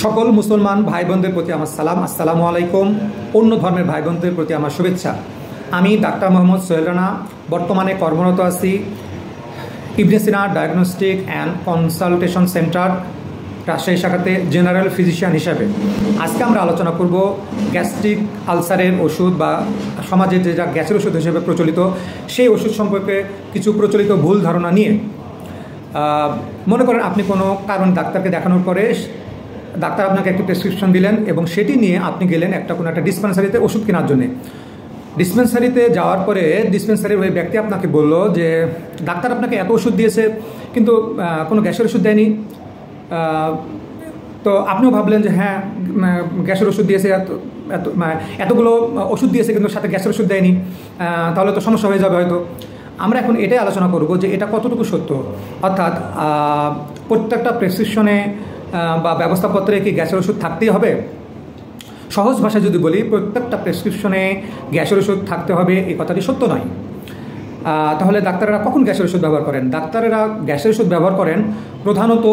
সকল মুসলমান ভাই বোনদের প্রতি আমার সালাম, আসসালামু আলাইকুম। অন্য ধর্মের ভাই বোনদের প্রতি আমার শুভেচ্ছা। আমি ডাক্তার মোহাম্মদ সোহেল রানা, বর্তমানে কর্মরত আছি Ibne Sina diagnostic and consultation centre Rajshahi শাখাতে জেনারেল ফিজিশিয়ান হিসাবে। আজকে আমরা আলোচনা করব গ্যাস্ট্রিক আলসারের ওষুধ বা সমাজে যেটা গ্যাসের ওষুধ হিসেবে প্রচলিত সেই ওষুধ সম্পর্কে কিছু প্রচলিত ভুল ধারণা নিয়ে। মনে করেন আপনি কোনো কারণ ডাক্তারকে দেখানোর পরে ডাক্তার আপনাকে একটি প্রেসক্রিপশন দিলেন এবং সেটি নিয়ে আপনি গেলেন কোনো একটা ডিসপেন্সারিতে ওষুধ কেনার জন্যে। ডিসপেন্সারিতে যাওয়ার পরে ডিসপেন্সারির ওই ব্যক্তি আপনাকে বলল যে ডাক্তার আপনাকে এত ওষুধ দিয়েছে কিন্তু কোনো গ্যাসের ওষুধ দেয়নি। তো আপনিও ভাবলেন যে হ্যাঁ, গ্যাসের ওষুধ দিয়েছে, এতগুলো ওষুধ দিয়েছে কিন্তু সাথে গ্যাসের ওষুধ দেয়নি, তাহলে তো সমস্যা হয়ে যাবে হয়তো। আমরা এখন এটাই আলোচনা করব যে এটা কতটুকু সত্য, অর্থাৎ প্রত্যেকটা প্রেসক্রিপশনে বা ব্যবস্থাপত্রে কি গ্যাসের ওষুধ থাকতেই হবে? সহজ ভাষায় যদি বলি, প্রত্যেকটা প্রেসক্রিপশনে গ্যাসের ওষুধ থাকতে হবে এই কথাটি সত্য নয়। তাহলে ডাক্তারেরা কখন গ্যাসের ওষুধ ব্যবহার করেন? ডাক্তারেরা গ্যাসের ওষুধ ব্যবহার করেন প্রধানত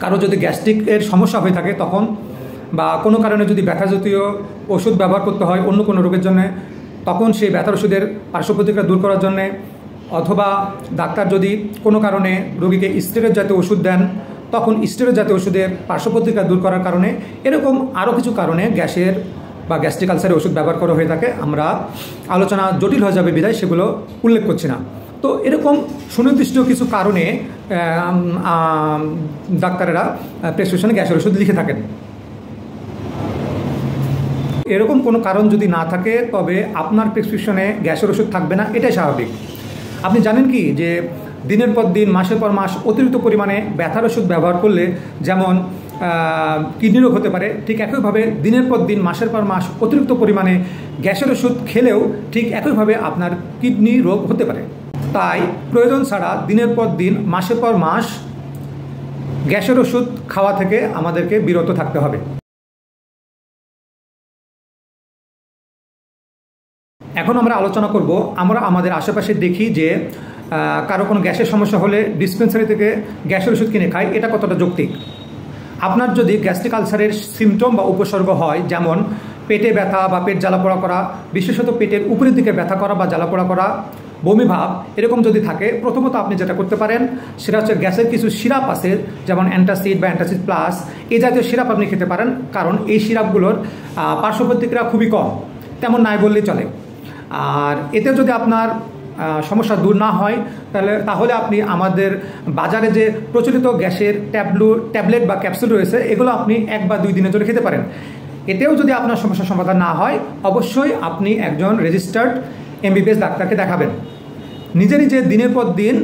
কারো যদি গ্যাস্ট্রিকের সমস্যা হয়ে থাকে তখন, বা কোনো কারণে যদি ব্যথা জাতীয় ওষুধ ব্যবহার করতে হয় অন্য কোনো রোগের জন্য, তখন সেই ব্যথার ওষুধের পার্শ্ব প্রতিক্রিয়া দূর করার জন্যে, অথবা ডাক্তার যদি কোনো কারণে রোগীকে স্টেরয়েড জাতীয় ওষুধ দেন তখন স্টেরয়েড জাতীয় ওষুধের পার্শ্ব প্রতিক্রিয়া দূর করার কারণে, এরকম আরও কিছু কারণে গ্যাসের বা গ্যাস্ট্রিক আলসারের ওষুধ ব্যবহার করা হয়ে থাকে। আমরা আলোচনা জটিল হয়ে যাবে বিধায় সেগুলো উল্লেখ করছি না। তো এরকম সুনির্দিষ্ট কিছু কারণে ডাক্তারেরা প্রেসক্রিপশনে গ্যাসের ওষুধ লিখে থাকেন। এরকম কোনো কারণ যদি না থাকে তবে আপনার প্রেসক্রিপশনে গ্যাসের ওষুধ থাকবে না, এটাই স্বাভাবিক। আপনি জানেন কি যে দিনের পর দিন, মাসের পর মাস অতিরিক্ত পরিমাণে ব্যথার ওষুধ ব্যবহার করলে যেমন কিডনি রোগ হতে পারে, ঠিক একইভাবে দিনের পর দিন, মাসের পর মাস অতিরিক্ত পরিমাণে গ্যাসের ওষুধ খেলেও ঠিক একইভাবে আপনার কিডনি রোগ হতে পারে। তাই প্রয়োজন ছাড়া দিনের পর দিন, মাসের পর মাস গ্যাসের ওষুধ খাওয়া থেকে আমাদেরকে বিরত থাকতে হবে। এখন আমরা আলোচনা করব, আমরা আমাদের আশেপাশে দেখি যে কারো কোনো গ্যাসের সমস্যা হলে ডিসপেন্সারি থেকে গ্যাসের ওষুধ কিনে খায়, এটা কতটা যৌক্তিক? আপনার যদি গ্যাস্ট্রিক আলসারের সিমটম বা উপসর্গ হয়, যেমন পেটে ব্যথা বা পেট জ্বালাপোড়া করা, বিশেষত পেটের উপরের দিকে ব্যথা করা বা জ্বালাপোড়া করা, বমি ভাব, এরকম যদি থাকে, প্রথমত আপনি যেটা করতে পারেন সেটা হচ্ছে গ্যাসের কিছু সিরাপ আছে, যেমন অ্যান্টাসিড বা অ্যান্টাসিড প্লাস, এই জাতীয় সিরাপ আপনি খেতে পারেন। কারণ এই সিরাপগুলোর পার্শ্ব প্রতিক্রিয়া খুবই কম, তেমন নাই বললেই চলে। আর এতে যদি আপনার সমস্যা দূর না হয় তাহলে আপনি আমাদের বাজারে যে প্রচলিত গ্যাসের ট্যাবলেট বা ক্যাপসুল রয়েছে, এগুলো আপনি 1 বা 2 দিনের জন্য খেতে পারেন। এতেও যদি আপনার সমস্যার সমাধান না হয়, অবশ্যই আপনি একজন রেজিস্টার্ড MBBS ডাক্তারকে দেখাবেন। নিজে নিজে দিনের পর দিন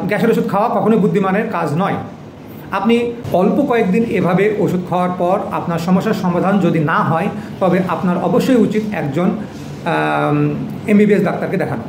গ্যাসের ওষুধ খাওয়া কখনোই বুদ্ধিমানের কাজ নয়। আপনি অল্প কয়েকদিন এভাবে ওষুধ খাওয়ার পর আপনার সমস্যার সমাধান যদি না হয়, তবে আপনার অবশ্যই উচিত একজন MBBS ডাক্তারকে দেখানো।